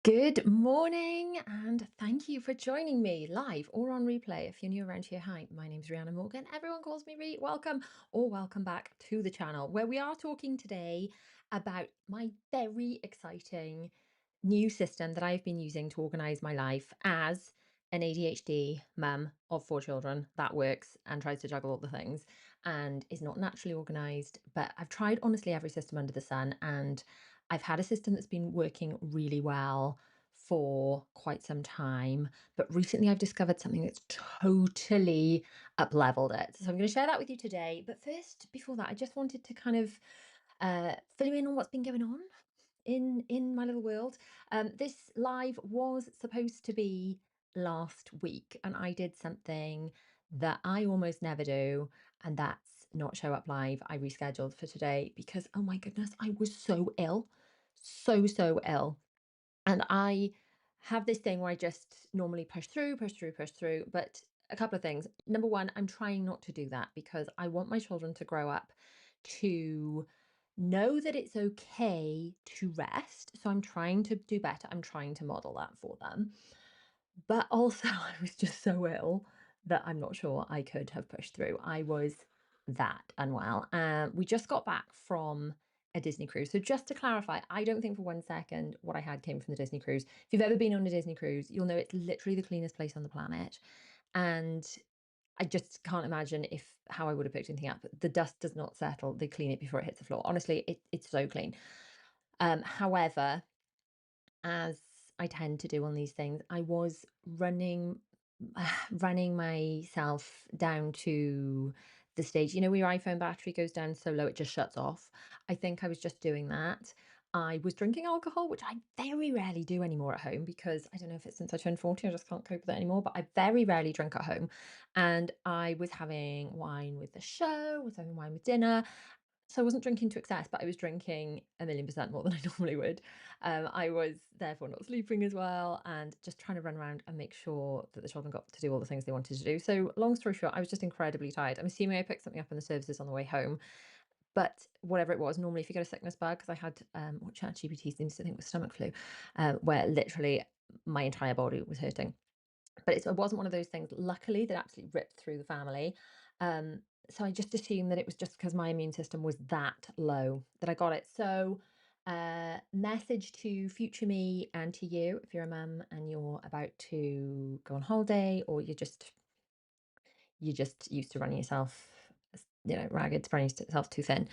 Good morning, and thank you for joining me live or on replay. If you're new around here, hi, my name's Rihanna Morgan. Everyone calls me Ree. Welcome or welcome back to the channel where we are talking today about my very exciting new system that I've been using to organize my life as an ADHD mum of four children that works and tries to juggle all the things and is not naturally organized. But I've tried honestly every system under the sun, and I've had a system that's been working really well for quite some time. But recently I've discovered something that's totally up leveled it. So I'm going to share that with you today. But first, before that, I just wanted to kind of fill you in on what's been going on in my little world. This live was supposed to be last week, and I did something that I almost never do, and that's not show up live. I rescheduled for today because, oh my goodness, I was so ill, so ill. And I have this thing where I just normally push through, push through, push through. But a couple of things. Number one, I'm trying not to do that because I want my children to grow up to know that it's okay to rest. So I'm trying to do better. I'm trying to model that for them. But also, I was just so ill that I'm not sure I could have pushed through. I was that unwell. We just got back from a Disney cruise. So just to clarify, I don't think for one second what I had came from the Disney cruise. If you've ever been on a Disney cruise, you'll know it's literally the cleanest place on the planet. And I just can't imagine if how I would have picked anything up. The dust does not settle. They clean it before it hits the floor. Honestly, it's so clean. However, as I tend to do on these things, I was running myself down to the stage, where your iPhone battery goes down so low it just shuts off. I think I was just doing that. I was drinking alcohol, which I very rarely do anymore at home because I don't know if it's since I turned 40, I just can't cope with it anymore. But I very rarely drink at home. And I was having wine with the show, was having wine with dinner. So I wasn't drinking to excess, but I was drinking a million percent more than I normally would. I was therefore not sleeping as well and just trying to run around and make sure that the children got to do all the things they wanted to do. So long story short, I was just incredibly tired. I'm assuming I picked something up in the services on the way home, but whatever it was, normally if you get a sickness bug, because I had what ChatGPT seems to think was stomach flu, where literally my entire body was hurting. But it wasn't one of those things, luckily, that absolutely ripped through the family. So I just assumed that it was just because my immune system was that low that I got it. So, message to future me and to you, if you're a mum and you're about to go on holiday, or you're just used to running yourself, ragged, running yourself too thin.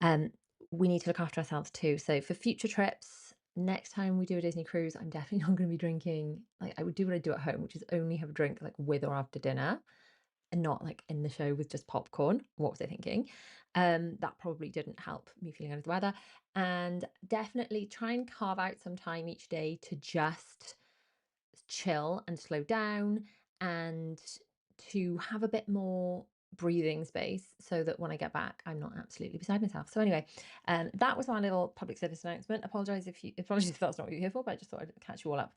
Um, we need to look after ourselves too. So for future trips, next time we do a Disney cruise, I'm definitely not going to be drinking. Like I would do what I do at home, which is only have a drink like with or after dinner, and not like in the show with just popcorn. What was I thinking? That probably didn't help me feeling under the weather. And definitely try and carve out some time each day to just chill and slow down and to have a bit more breathing space so that when I get back, I'm not absolutely beside myself. So anyway, that was my little public service announcement. Apologies if that's not what you're here for, but I just thought I'd catch you all up.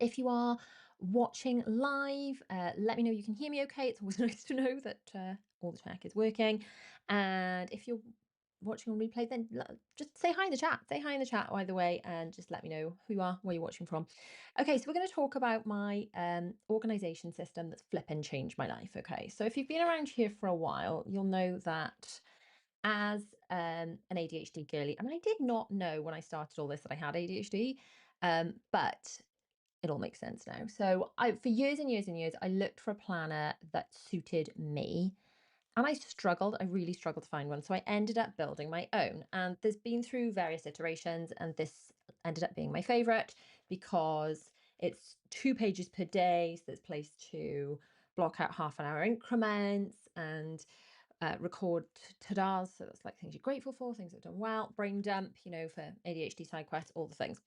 If you are watching live, let me know you can hear me okay. It's always nice to know that all the tech is working. And if you're watching on replay, then just say hi in the chat. Say hi in the chat either way, and just let me know who you are, where you're watching from. Okay, so we're going to talk about my organization system that's flipping changed my life. Okay, so if you've been around here for a while, you'll know that as an ADHD girly, I mean, I did not know when I started all this that I had ADHD, but it all makes sense now. So for years and years and years, I looked for a planner that suited me. And I really struggled to find one. So I ended up building my own. And there's been through various iterations, and this ended up being my favorite because it's 2 pages per day. So there's place to block out half an hour increments and record tadas. So that's like things you're grateful for, things that have done well, brain dump, for ADHD side quests, all the things.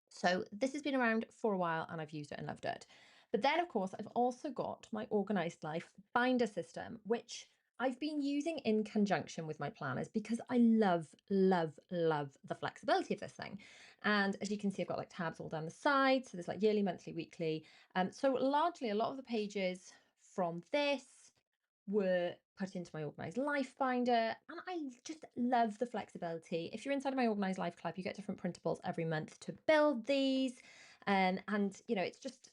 So this has been around for a while and I've used it and loved it. But then, of course, I've also got my Organised Life Binder System, which I've been using in conjunction with my planners because I love, love, love the flexibility of this thing. And as you can see, I've got like tabs all down the side. So there's like yearly, monthly, weekly. So largely a lot of the pages from this were put into my Organised Life Binder, and I just love the flexibility. If you're inside of my Organised Life Club, you get different printables every month to build these. And it's just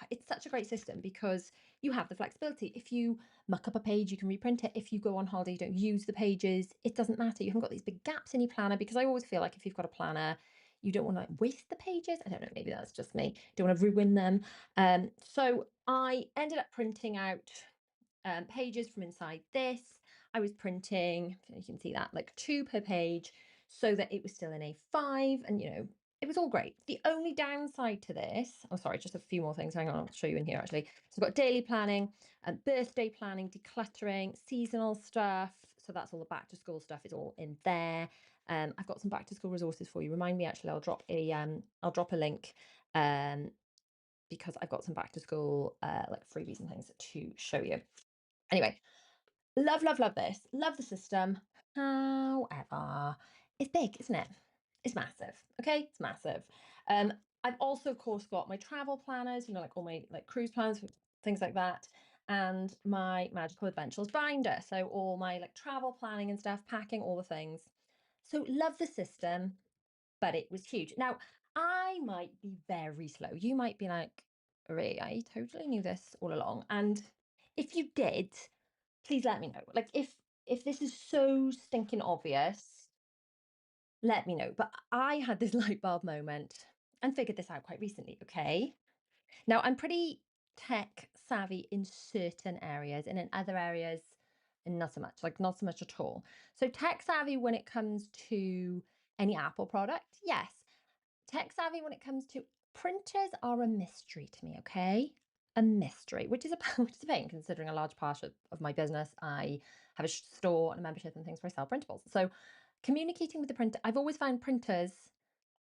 it's such a great system because you have the flexibility. If you muck up a page, you can reprint it. If you go on holiday, you don't use the pages, it doesn't matter. You haven't got these big gaps in your planner, because I always feel like if you've got a planner, you don't want to like waste the pages. I don't know, maybe that's just me. Don't want to ruin them. So I ended up printing out pages from inside this. I was printing, you can see that, like 2 per page, so that it was still in A5, and it was all great. The only downside to this, oh sorry, just a few more things. Hang on, I'll show you in here actually. So I've got daily planning and birthday planning, decluttering, seasonal stuff. So that's all the back to school stuff is all in there. I've got some back to school resources for you. Remind me, actually, I'll drop a link because I've got some back to school like freebies and things to show you. Anyway, love, love, love this. Love the system. However, it's big, isn't it? It's massive. Okay, it's massive. Um, I've also, of course, got my travel planners, like all my like cruise plans, things like that, and my magical adventures binder. So all my like travel planning and stuff, packing all the things. So love the system, but it was huge. Now, I might be very slow. You might be like, Ray, I totally knew this all along. And if you did, please let me know. Like if this is so stinking obvious, let me know. But I had this light bulb moment and figured this out quite recently, okay? Now, I'm pretty tech savvy in certain areas, and in other areas not so much, like not so much at all. So tech savvy when it comes to any Apple product, yes. Tech savvy when it comes to printers are a mystery to me, okay? A mystery, which is a which is a pain considering a large part of my business. I have a store and a membership and things where I sell printables. So communicating with the printer, I've always found printers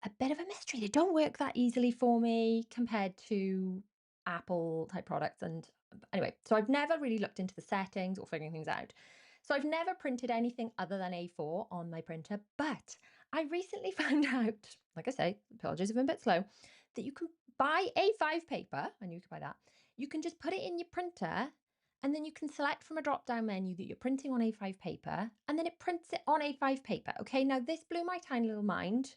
a bit of a mystery. They don't work that easily for me compared to Apple type products. And anyway, so I've never really looked into the settings or figuring things out. So I've never printed anything other than A4 on my printer, but I recently found out, like I say, apologies if I'm a bit slow, that you can buy A5 paper, and you can buy that. You can just put it in your printer, and then you can select from a drop down menu that you're printing on A5 paper, and then it prints it on A5 paper. Okay, now this blew my tiny little mind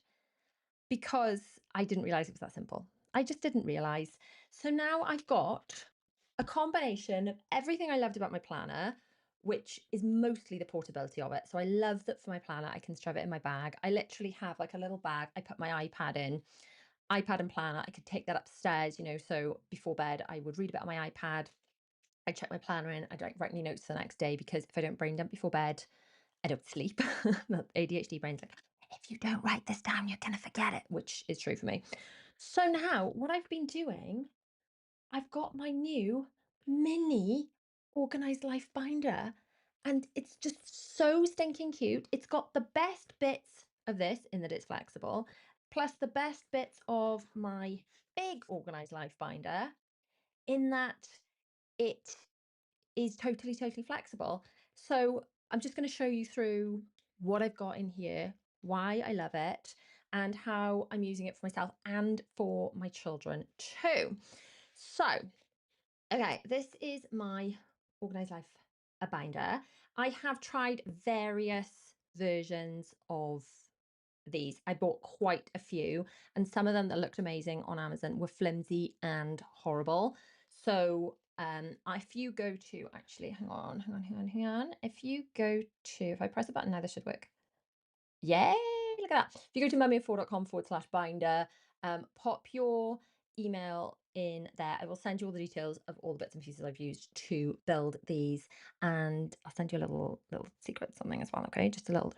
because I didn't realize it was that simple. I just didn't realize. So now I've got a combination of everything I loved about my planner, which is mostly the portability of it. So I love that for my planner, I can shove it in my bag. I literally have like a little bag. I put my iPad in, iPad and planner. I could take that upstairs, so before bed, I would read a bit on my iPad. I check my planner in. I don't write any notes the next day because if I don't brain dump before bed, I don't sleep. The ADHD brain's like, if you don't write this down, you're going to forget it, which is true for me. So now, what I've been doing, I've got my new mini Organised Life Binder, and it's just so stinking cute. It's got the best bits of this in that it's flexible, plus the best bits of my big Organised Life Binder in that it is totally, totally flexible. So I'm just going to show you through what I've got in here, why I love it, and how I'm using it for myself and for my children too. So, okay, this is my Organised Life binder. I have tried various versions of these. I bought quite a few, and some of them that looked amazing on Amazon were flimsy and horrible. So if you go to, actually, hang on. If you go to, if I press the button now, this should work. Yay, look at that. If you go to mummyoffour.com/binder, pop your email in there. I will send you all the details of all the bits and pieces I've used to build these. And I'll send you a little secret something as well, okay? Just a little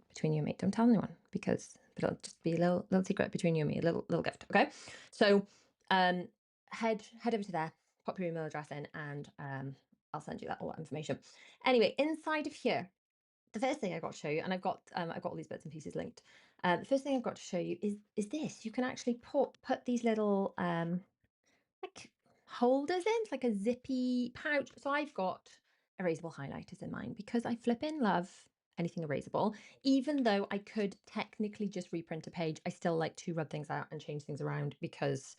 between you and me. Don't tell anyone because it'll just be a little secret between you and me, a little gift, okay? So head over to there, pop your email address in, and I'll send you all that information. Anyway, inside of here, the first thing I got to show you, and I've got all these bits and pieces linked. The first thing I've got to show you is this. You can actually put these little like holders in. It's like a zippy pouch. So I've got erasable highlighters in mine because I flippin' love anything erasable. Even though I could technically just reprint a page, I still like to rub things out and change things around because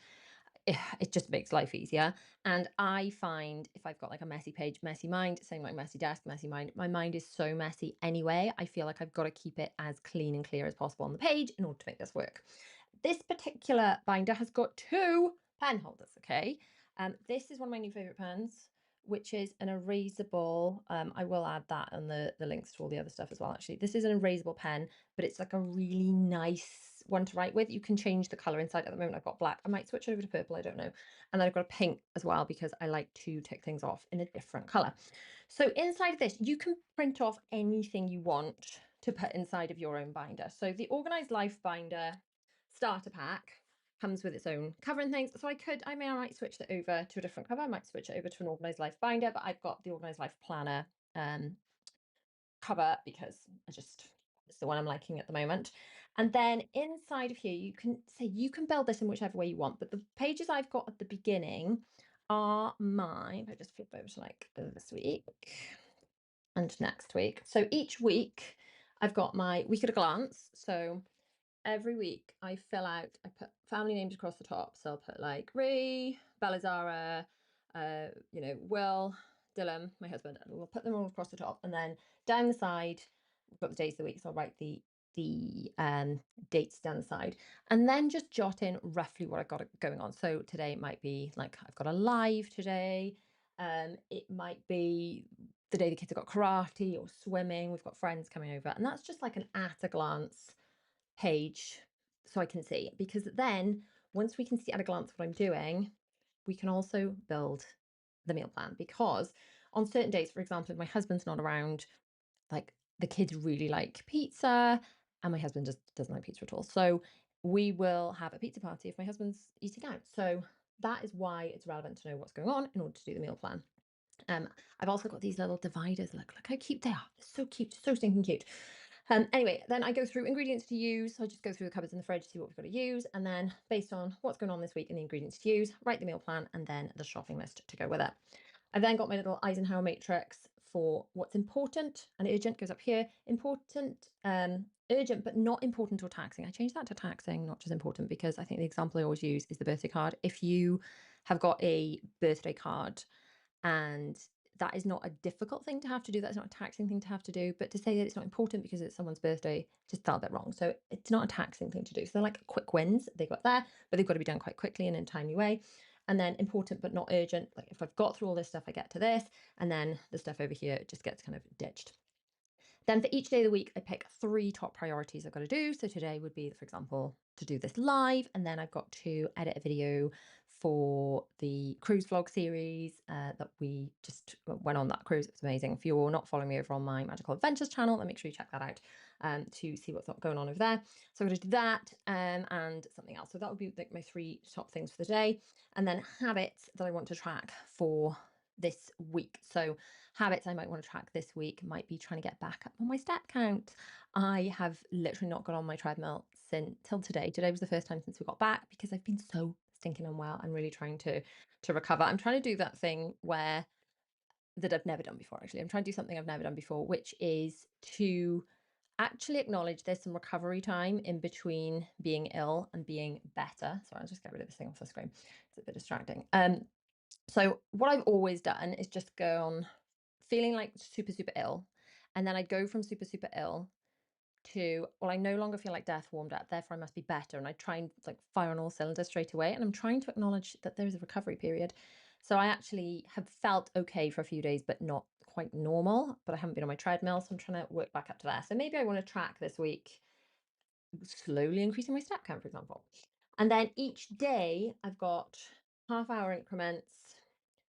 it just makes life easier. And I find if I've got like a messy page, messy mind, same like messy desk, messy mind, my mind is so messy anyway. I feel like I've got to keep it as clean and clear as possible on the page in order to make this work. This particular binder has got two pen holders, okay? This is one of my new favorite pens, which is an erasable. I will add that and the links to all the other stuff as well, actually. This is an erasable pen, but it's like a really nice one to write with. You can change the color inside. At the moment, I've got black. I might switch over to purple, I don't know. And then I've got a pink as well because I like to tick things off in a different color. So inside of this, you can print off anything you want to put inside of your own binder. So the Organised Life Binder starter pack comes with its own cover and things. So I might switch that over to a different cover. I might switch it over to an Organised Life Binder, but I've got the Organised Life Planner cover because it's the one I'm liking at the moment. And then inside of here, you can build this in whichever way you want, but the pages I've got at the beginning are mine. If I just flip over to like this week and next week. So each week I've got my week at a glance. So every week I fill out, I put family names across the top. So I'll put like Ree, Belazara, Will, Dylan, my husband, and we'll put them all across the top. And then down the side, we've got the days of the week. So I'll write the dates down the side and then just jot in roughly what I've got going on. So today it might be like I've got a live today. It might be the day the kids have got karate or swimming. We've got friends coming over. And that's just like an at a glance page so I can see. Because then once we can see at a glance what I'm doing, we can also build the meal plan. Because on certain days, for example, if my husband's not around, like the kids really like pizza and my husband just doesn't like pizza at all. So we will have a pizza party if my husband's eating out. So that is why it's relevant to know what's going on in order to do the meal plan. I've also got these little dividers. Look how cute they are. They're so cute, so stinking cute. Anyway, then I go through ingredients to use. So I just go through the cupboards in the fridge, see what we've got to use, and then based on what's going on this week and the ingredients to use, write the meal plan and then the shopping list to go with it. I've then got my little Eisenhower matrix for what's important and urgent goes up here. Important, urgent, but not important or taxing. I changed that to taxing, not just important, because I think the example I always use is the birthday card. If you have got a birthday card and that is not a difficult thing to have to do. That's not a taxing thing to have to do. But to say that it's not important because it's someone's birthday just felt a bit wrong. So it's not a taxing thing to do. So they're like quick wins they got there, but they've got to be done quite quickly and in a timely way. And then important but not urgent. Like if I've got through all this stuff, I get to this, and then the stuff over here just gets kind of ditched. Then for each day of the week, I pick 3 top priorities I've got to do. So today would be, for example, to do this live, and then I've got to edit a video for the cruise vlog series that we just went on that cruise. It was amazing. If you're not following me over on my Magical Adventures channel, then make sure you check that out to see what's going on over there. So I'm going to do that and something else. So that would be like my 3 top things for the day. And then habits that I want to track for this week. So habits I might want to track this week might be trying to get back up on my step count. I have literally not got on my treadmill since till today. Today was the first time since we got back because I've been so stinking unwell. I'm really trying to recover. I'm trying to do that thing that I've never done before, actually. I'm trying to do something I've never done before, which is to actually acknowledge there's some recovery time in between being ill and being better. Sorry, I'll just get rid of this thing off the screen. It's a bit distracting. So what I've always done is just go on feeling like super, super ill. And then I'd go from super, super ill to, well, I no longer feel like death warmed up, therefore I must be better. And I try and like fire on all cylinders straight away. And I'm trying to acknowledge that there is a recovery period. So I actually have felt okay for a few days, but not quite normal. But I haven't been on my treadmill. So I'm trying to work back up to there. So maybe I want to track this week, slowly increasing my step count, for example. And then each day I've got half-hour increments,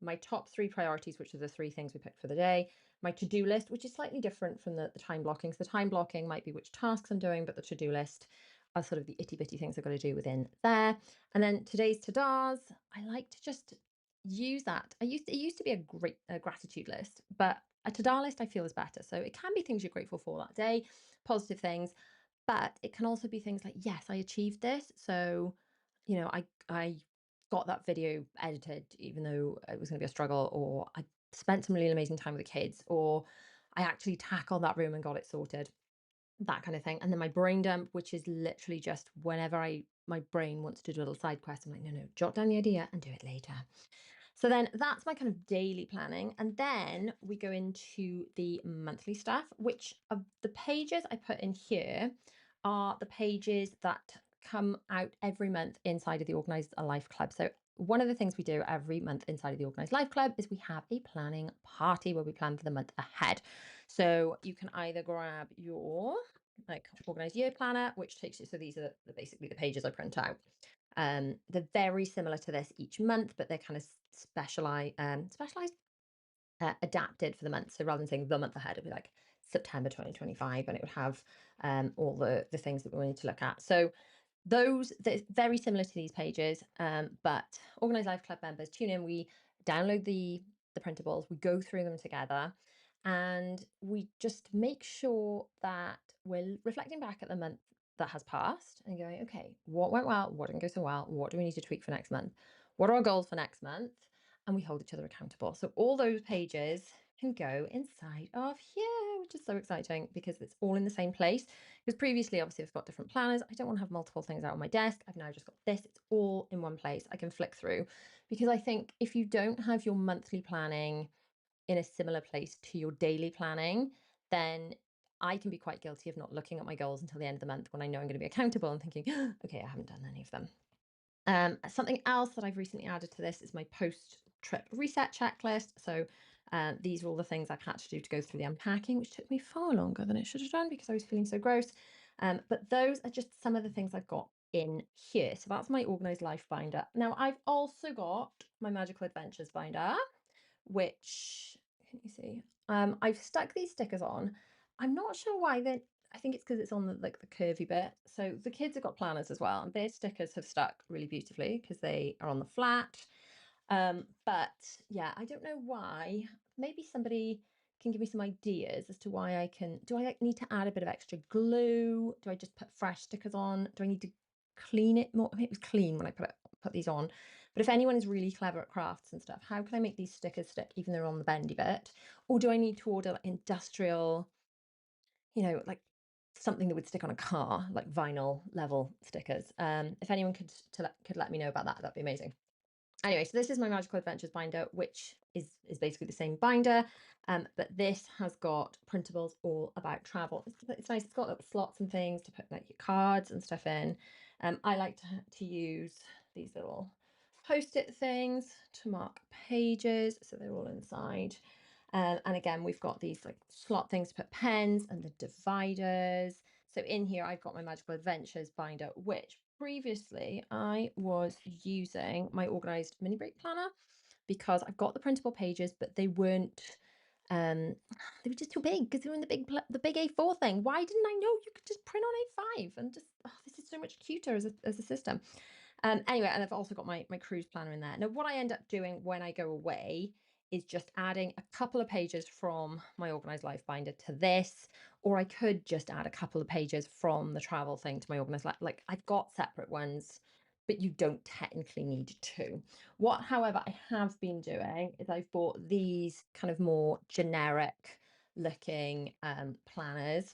my top 3 priorities, which are the 3 things we picked for the day, my to-do list, which is slightly different from the time blocking. So the time blocking might be which tasks I'm doing, but the to-do list are sort of the itty-bitty things I've got to do within there. And then today's to-dos, I like to just use that. It used to be a gratitude list, but a to-do list I feel is better. So it can be things you're grateful for that day, positive things, but it can also be things like, yes, I achieved this. So, I got that video edited, even though it was going to be a struggle, or I spent some really amazing time with the kids, or I actually tackled that room and got it sorted, that kind of thing. And then my brain dump, which is literally just whenever I my brain wants to do a little side quest. I'm like, no, no, jot down the idea and do it later. So then that's my kind of daily planning. And then we go into the monthly stuff, which of the pages I put in here are the pages that come out every month inside of the Organised Life Club. So one of the things we do every month inside of the Organised Life Club is we have a planning party where we plan for the month ahead. So you can either grab your like organized year planner, which takes you, so these are basically the pages I print out. They're very similar to this each month, but they're kind of specialized, adapted for the month. So rather than saying the month ahead, it'd be like September 2025, and it would have all the things that we need to look at. So those, they're very similar to these pages, but Organised Life Club members tune in. We download the printables, we go through them together, and we just make sure that we're reflecting back at the month that has passed and going, okay, what went well, what didn't go so well, what do we need to tweak for next month, what are our goals for next month, and we hold each other accountable. So all those pages can go inside of here, which is so exciting because it's all in the same place. Because previously, obviously, I've got different planners. I don't want to have multiple things out on my desk. I've now just got this. It's all in one place. I can flick through, because I think if you don't have your monthly planning in a similar place to your daily planning, then I can be quite guilty of not looking at my goals until the end of the month when I know I'm going to be accountable and thinking, okay, I haven't done any of them. Something else that I've recently added to this is my post-trip reset checklist. So these are all the things I've had to do to go through the unpacking, which took me far longer than it should have done because I was feeling so gross. But those are just some of the things I've got in here. So that's my Organised Life binder. Now I've also got my Magical Adventures binder, which, can you see? I've stuck these stickers on. I'm not sure why they, I think it's because it's on the like the curvy bit. So the kids have got planners as well, and their stickers have stuck really beautifully because they are on the flat. But yeah, I don't know why. Maybe somebody can give me some ideas as to why I can. Do I like need to add a bit of extra glue? Do I just put fresh stickers on? Do I need to clean it more? I think it was clean when I put these on. But if anyone is really clever at crafts and stuff, how can I make these stickers stick even though they're on the bendy bit? Or do I need to order like industrial, like something that would stick on a car, like vinyl level stickers? If anyone could let me know about that, that'd be amazing. Anyway, so this is my Magical Adventures binder, which is basically the same binder, but this has got printables all about travel. It's nice. It's got little slots and things to put like your cards and stuff in. I like to use these little post-it things to mark pages, so they're all inside. And again, we've got these like slot things to put pens and the dividers. So in here, I've got my Magical Adventures binder, which previously I was using my Organised mini break planner because I've got the printable pages, but um, they were just too big because they were in the big A4 thing. Why didn't I know you could just print on A5 and just, oh, this is so much cuter as a system. Anyway, and I've also got my cruise planner in there. Now, what I end up doing when I go away is just adding a couple of pages from my Organised Life binder to this, or I could just add a couple of pages from the travel thing to my Organised Life. Like I've got separate ones, but you don't technically need to. What, however, I have been doing is I've bought these kind of more generic looking planners,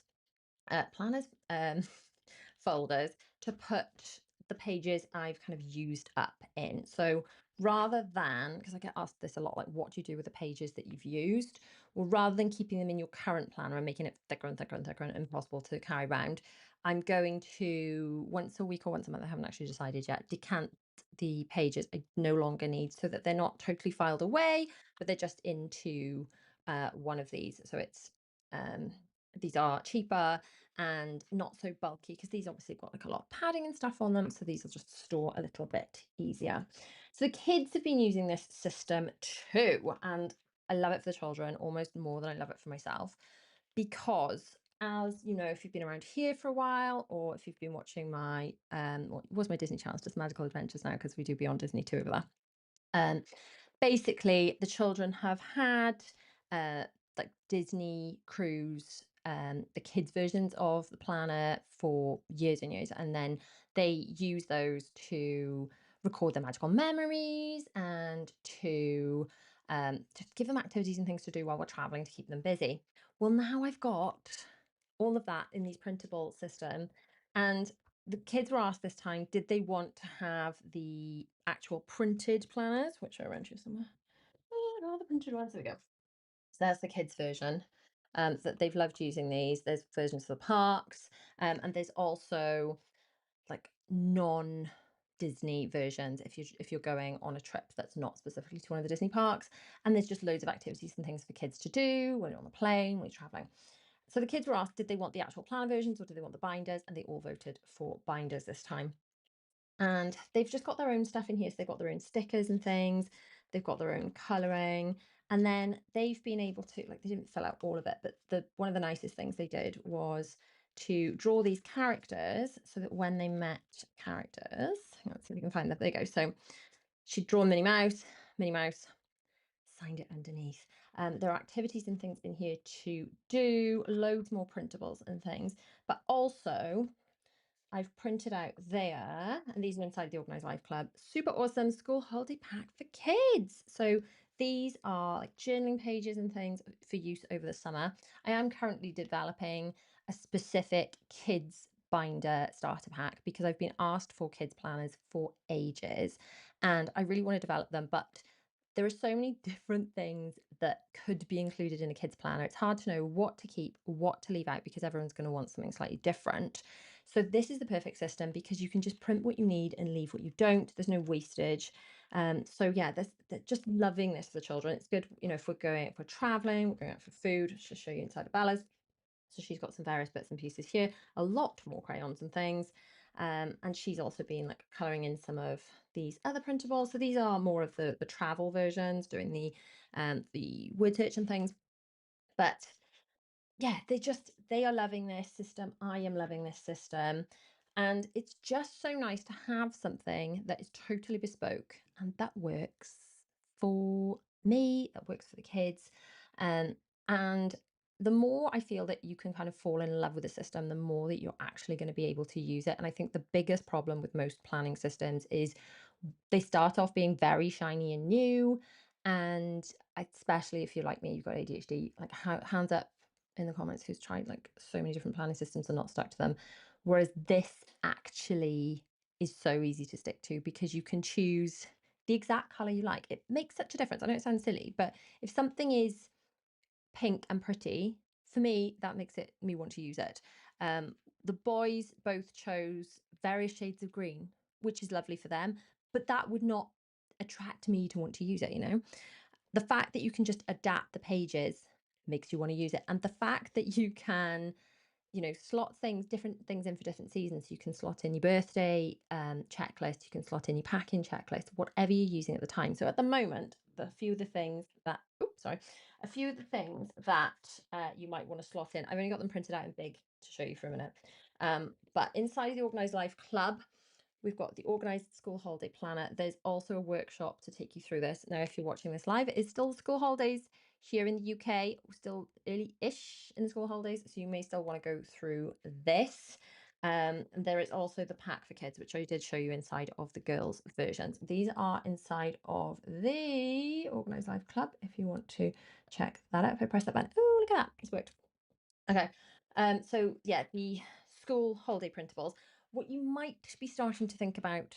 folders to put the pages I've kind of used up in. So rather than, because I get asked this a lot, like what do you do with the pages that you've used? Well, rather than keeping them in your current planner and making it thicker and thicker and thicker and impossible to carry around, I'm going to once a week or once a month, I haven't actually decided yet, decant the pages I no longer need so that they're not totally filed away, but they're just into one of these. So it's these are cheaper and not so bulky because these obviously got like a lot of padding and stuff on them, so these will just store a little bit easier. So the kids have been using this system too, and I love it for the children almost more than I love it for myself, because as you know, if you've been around here for a while, or if you've been watching my what was my Disney channel, it's just Magical Adventures now because we do Beyond Disney too over there. um Basically, the children have had uh, like Disney cruise, the kids' versions of the planner for years and years, and then they use those to record their magical memories and to just give them activities and things to do while we're traveling to keep them busy. Well, now I've got all of that in these printable system, and The kids were asked this time, did they want to have the actual printed planners, which are around here somewhere. Oh, no, the printed ones. There we go. So that's the kids' version. That they've loved using these. There's versions for the parks, and there's also like non-Disney versions if you're going on a trip that's not specifically to one of the Disney parks. And there's just loads of activities and things for kids to do when you're on the plane, when you're traveling. So the kids were asked, did they want the actual planner versions or did they want the binders? And they all voted for binders this time. And they've just got their own stuff in here. So they've got their own stickers and things. They've got their own colouring. And then they've been able to, like, they didn't fill out all of it, but one of the nicest things they did was to draw these characters so that when they met characters, let's see if we can find that. There you go. So she'd drawn Minnie Mouse, signed it underneath. There are activities and things in here to do, loads more printables and things, but also I've printed out there, and these are inside the Organised Life Club. Super awesome school holiday pack for kids. So these are like journaling pages and things for use over the summer. I am currently developing a specific kids binder starter pack because I've been asked for kids planners for ages and I really want to develop them, but there are so many different things that could be included in a kids planner. It's hard to know what to keep, what to leave out because everyone's going to want something slightly different. So this is the perfect system because you can just print what you need and leave what you don't. There's no wastage. So yeah, they're just loving this for the children. It's good, if if we're traveling, we're going out for food. I'll just show you inside of Bella's. So she's got some various bits and pieces here, a lot more crayons and things. And she's also been like colouring in some of these other printables. So these are more of the travel versions, doing the wood hitch and things. But yeah, they are loving this system. I am loving this system. And it's just so nice to have something that is totally bespoke and that works for me, that works for the kids. And the more I feel that you can kind of fall in love with the system, the more that you're actually going to be able to use it. And I think the biggest problem with most planning systems is they start off being very shiny and new. And especially if you're like me, you've got ADHD, like hands up in the comments who's tried like so many different planning systems and not stuck to them. Whereas this actually is so easy to stick to because you can choose the exact color you like. It makes such a difference. I know it sounds silly, but if something is pink and pretty, for me, that makes me want to use it. The boys both chose various shades of green, which is lovely for them, but that would not attract me to want to use it. The fact that you can just adapt the pages makes you want to use it. And the fact that you can, slot different things in for different seasons. You can slot in your birthday checklist, you can slot in your packing checklist, whatever you're using at the time. So at the moment, a few of the things that you might want to slot in. I've only got them printed out in big to show you for a minute. But inside the Organised Life Club, we've got the Organised School Holiday Planner. There's also a workshop to take you through this. Now, if you're watching this live, it is still school holidays here in the UK, still early-ish in the school holidays, so you may still want to go through this. And there is also the pack for kids, which I did show you inside of the girls' versions. These are inside of the Organised Life Club, if you want to check that out. If I press that button, oh, look at that, it's worked. Okay, so yeah, the school holiday printables. What you might be starting to think about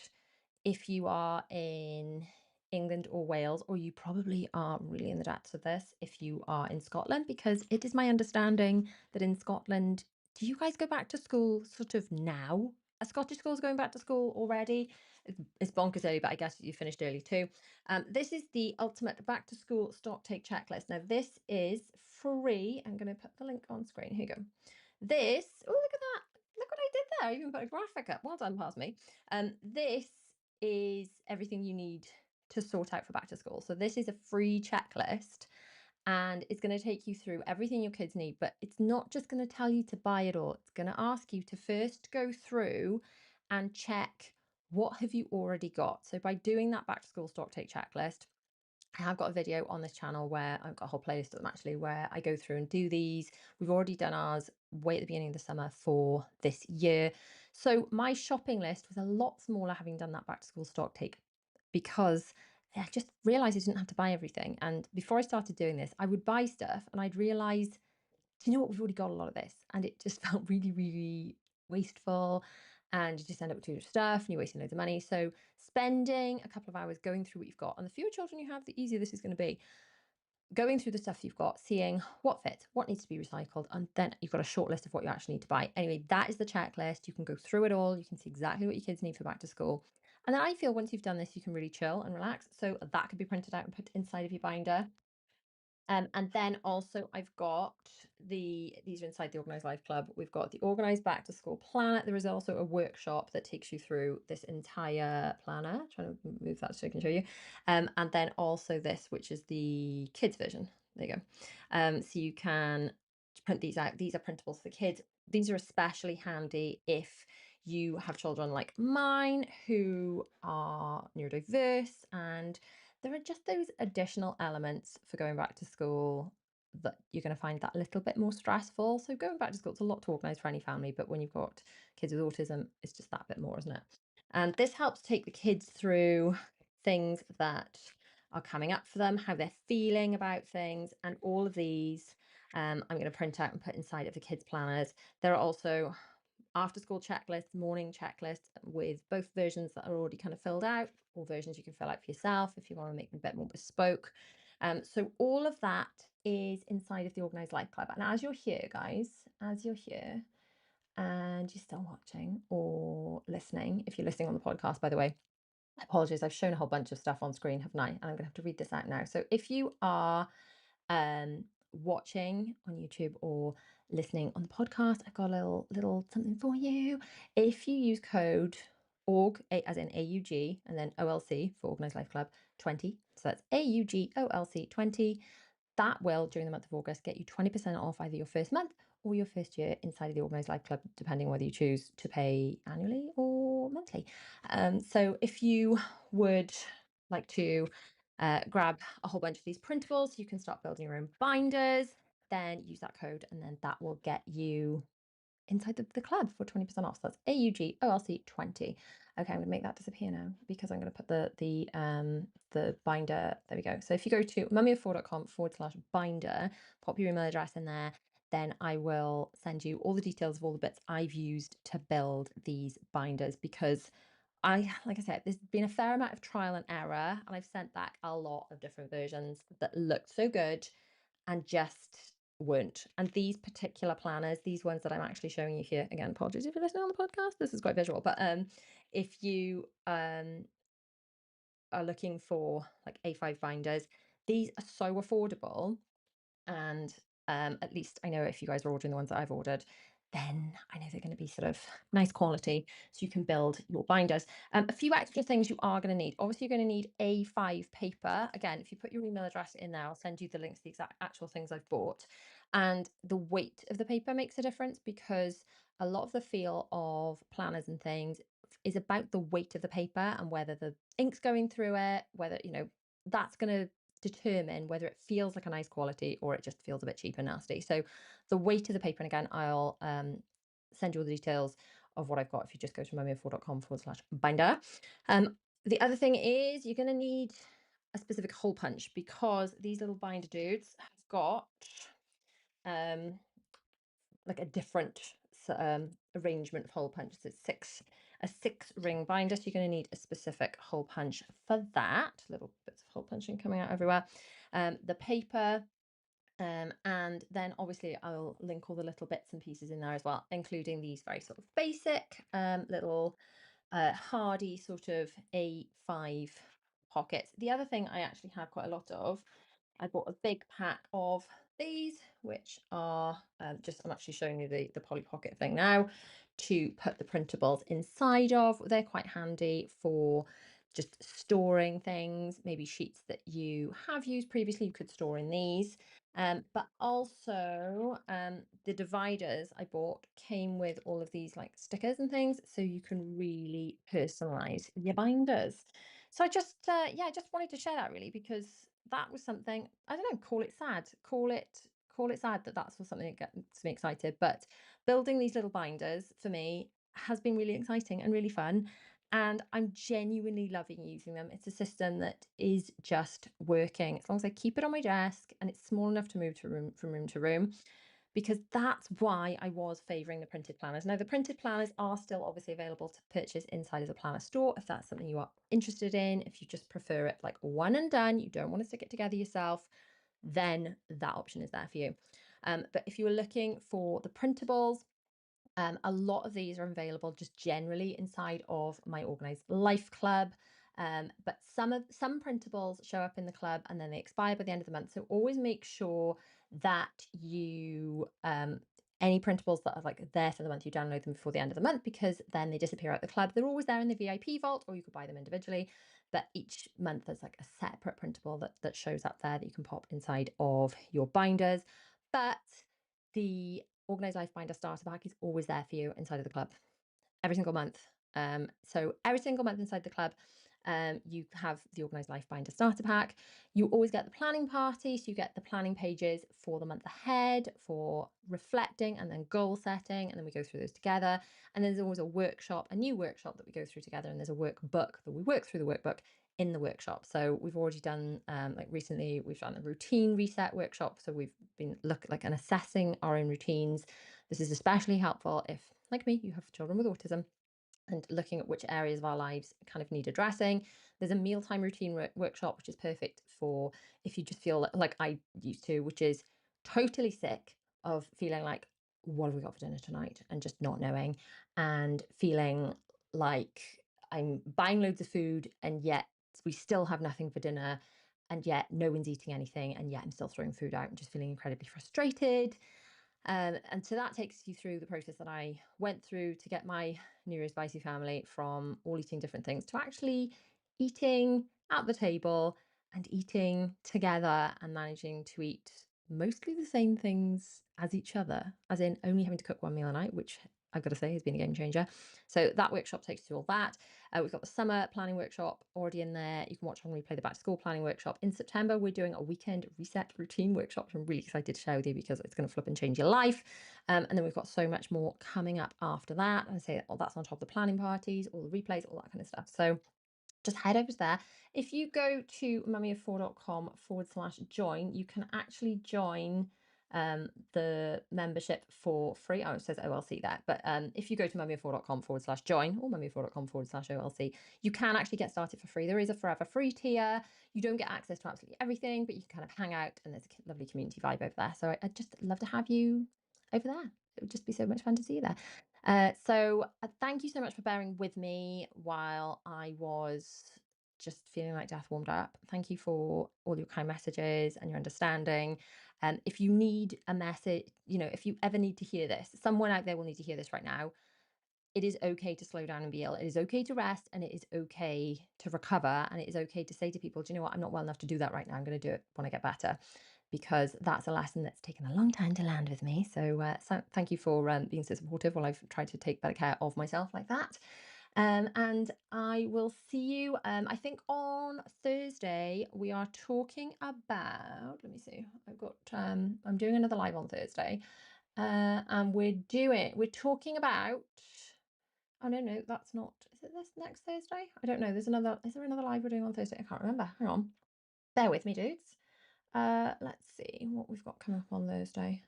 if you are in England or Wales, or you probably are really in the depths of this if you are in Scotland, because it is my understanding that in Scotland, do you guys go back to school sort of now? Are Scottish schools going back to school already? It's bonkers early, but I guess you finished early too. This is the ultimate back to school stock take checklist. Now, this is free. I'm going to put the link on screen. Here you go. Oh, look at that. Look what I did there. I even put a graphic up. Well done, past me. This is everything you need to sort out for back to school. So this is a free checklist and it's going to take you through everything your kids need, but it's not just going to tell you to buy it all. It's going to ask you to first go through and check what have you already got. So by doing that back to school stock take checklist, I have got a video on this channel where I've got a whole playlist of them actually, where I go through and do these. We've already done ours way at the beginning of the summer for this year. So my shopping list was a lot smaller having done that back to school stock take because I just realized I didn't have to buy everything. And before I started doing this, I would buy stuff and I'd realize, do you know what? We've already got a lot of this. And it just felt really, really wasteful. and you just end up with too much stuff and you're wasting loads of money. So spending a couple of hours going through what you've got, and the fewer children you have, the easier this is going to be. Going through the stuff you've got, seeing what fits, what needs to be recycled, and then you've got a short list of what you actually need to buy. Anyway, that is the checklist. You can go through it all. You can see exactly what your kids need for back to school. And then I feel once you've done this, you can really chill and relax. So that could be printed out and put inside of your binder. And then also I've got these are inside the Organised Life Club. We've got the Organised Back to School Planner. There is also a workshop that takes you through this entire planner. Trying to move that so I can show you. And then also this, which is the kids version. There you go. So you can print these out. These are printables for kids. These are especially handy if you have children like mine who are neurodiverse, and there are just those additional elements for going back to school that you're going to find that a little bit more stressful. So going back to school, it's a lot to organise for any family, but when you've got kids with autism, it's just that bit more, isn't it? And this helps take the kids through things that are coming up for them, how they're feeling about things, and all of these I'm going to print out and put inside of the kids' planners. There are also after school checklists, morning checklists with both versions that are already kind of filled out, or versions you can fill out for yourself if you want to make them a bit more bespoke. So all of that is inside of the Organised Life Club. And as you're here, guys, as you're here and you're still watching or listening, if you're listening on the podcast, by the way, apologies, I've shown a whole bunch of stuff on screen, haven't I? And I'm going to have to read this out now. So if you are watching on YouTube or listening on the podcast, I've got a little something for you. If you use code as in AUG, and then OLC for Organised Life Club 20, so that's AUGOLC 20, that will, during the month of August, get you 20% off either your first month or your first year inside of the Organised Life Club, depending whether you choose to pay annually or monthly. So if you would like to grab a whole bunch of these printables, you can start building your own binders, then use that code, and then that will get you inside the club for 20% off. So that's AUGOLC 20. Okay, I'm gonna make that disappear now because I'm gonna put the binder. There we go. So if you go to mummyof4.com/binder, pop your email address in there, then I will send you all the details of all the bits I've used to build these binders, because like I said, there's been a fair amount of trial and error, and I've sent back a lot of different versions that looked so good and just weren't. And these particular planners, these ones that I'm actually showing you here, again, apologies if you're listening on the podcast, this is quite visual, but if you are looking for like A5 binders, these are so affordable. And at least I know if you guys are ordering the ones that I've ordered, then I know they're going to be sort of nice quality, so you can build your binders. A few extra things you are going to need. Obviously, you're going to need A5 paper. Again, if you put your email address in there, I'll send you the links to the exact actual things I've bought. And the weight of the paper makes a difference, because a lot of the feel of planners and things is about the weight of the paper and whether the ink's going through it, whether, that's going to determine whether it feels like a nice quality or it just feels a bit cheap and nasty. So the weight of the paper, and again, I'll send you all the details of what I've got if you just go to mummyof4.com/binder. The other thing is you're going to need a specific hole punch, because these little binder dudes have got um, like a different arrangement of hole punches. It's a 6-ring binder, so you're going to need a specific hole punch for that. Little bits of hole punching coming out everywhere. The paper, and then obviously I'll link all the little bits and pieces in there as well, including these very sort of basic little hardy sort of A5 pockets. The other thing I actually have quite a lot of, I bought a big pack of these, which are just, I'm actually showing you the Polly Pocket thing now, to put the printables inside of. They're quite handy for just storing things, maybe sheets that you have used previously, you could store in these. But also the dividers I bought came with all of these like stickers and things, so you can really personalize your binders. So I just wanted to share that, really, because that was something, I don't know, call it sad, call it sad that that's was something that gets me excited. But building these little binders for me has been really exciting and really fun, and I'm genuinely loving using them. It's a system that is just working as long as I keep it on my desk and it's small enough to move from room to room, because that's why I was favouring the printed planners. Now, the printed planners are still obviously available to purchase inside of the planner store if that's something you are interested in. If you just prefer it like one and done, you don't want to stick it together yourself, then that option is there for you. But if you were looking for the printables, a lot of these are available just generally inside of my Organised Life Club. But some printables show up in the club and then they expire by the end of the month. So always make sure that you any printables that are like there for the month, you download them before the end of the month, because then they disappear out the club. They're always there in the VIP vault, or you could buy them individually. But each month there's like a separate printable that shows up there that you can pop inside of your binders. But the Organised Life Binder starter pack is always there for you inside of the club every single month. So every single month inside the club, you have the Organised Life Binder starter pack. You always get the planning party, so you get the planning pages for the month ahead, for reflecting and then goal setting, and then we go through those together. And there's always a workshop, a new workshop that we go through together, and there's a workbook that we work through the workbook in the workshop. So we've already done, like recently, we've done a routine reset workshop. So we've been and assessing our own routines. This is especially helpful if, like me, you have children with autism, and looking at which areas of our lives kind of need addressing. There's a mealtime routine workshop, which is perfect for if you just feel like I used to, which is totally sick of feeling like, what have we got for dinner tonight? And just not knowing, and feeling like I'm buying loads of food and yet we still have nothing for dinner. And yet no one's eating anything. And yet I'm still throwing food out and just feeling incredibly frustrated. And so that takes you through the process that I went through to get my Neuro spicy family from all eating different things to actually eating at the table and eating together and managing to eat mostly the same things as each other, as in only having to cook one meal a night, which I've got to say has been a game changer. So that workshop takes you through all that. We've got the summer planning workshop already in there. You can watch on replay the back to school planning workshop. In September, we're doing a weekend reset routine workshop, which I'm really excited to share with you because it's going to flip and change your life. And then we've got so much more coming up after that. And say, oh, that's on top of the planning parties, all the replays, all that kind of stuff. So just head over to there. If you go to mummyof4.com/join, you can actually join the membership for free. Oh, it says OLC there. But if you go to mummyof4.com/join or mummyof4.com/OLC, you can actually get started for free. There is a forever free tier. You don't get access to absolutely everything, but you can kind of hang out and there's a lovely community vibe over there. So I'd just love to have you over there. It would just be so much fun to see you there. Thank you so much for bearing with me while I was just feeling like death warmed up. Thank you for all your kind messages and your understanding. If you need a message, if you ever need to hear this, someone out there will need to hear this right now. It is okay to slow down and be ill. It is okay to rest, and it is okay to recover. And it is okay to say to people, do you know what? I'm not well enough to do that right now. I'm going to do it when I get better, because that's a lesson that's taken a long time to land with me. So thank you for being so supportive while I've tried to take better care of myself like that. And I will see you, I think on Thursday, we are talking about, let me see, I'm doing another live on Thursday. And we're talking about, oh no, that's not, is it this next Thursday? I don't know. Is there another live we're doing on Thursday? I can't remember. Hang on. Bear with me, dudes. Let's see what we've got coming up on Thursday.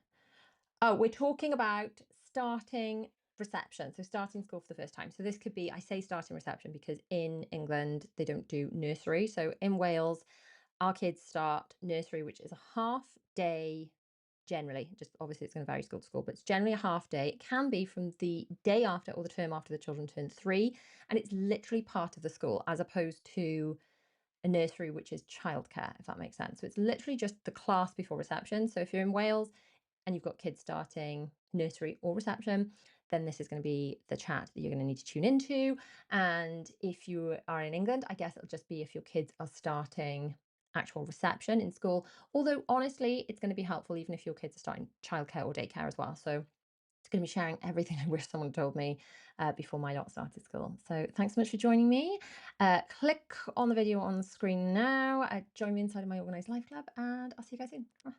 Oh, we're talking about starting reception. So starting school for the first time. So this could be, I say starting reception because in England, they don't do nursery. So in Wales, our kids start nursery, which is a half day generally. Just obviously it's going to vary school to school, but it's generally a half day. It can be from the day after or the term after the children turn 3. And it's literally part of the school as opposed to a nursery, which is childcare, if that makes sense. So it's literally just the class before reception. So if you're in Wales and you've got kids starting nursery or reception, then this is going to be the chat that you're going to need to tune into. And if you are in England, I guess it'll just be if your kids are starting actual reception in school. Although honestly, it's going to be helpful even if your kids are starting childcare or daycare as well. So it's going to be sharing everything I wish someone told me before my lot started school. So thanks so much for joining me. Click on the video on the screen now. Join me inside of my Organised Life Club, and I'll see you guys soon. Bye.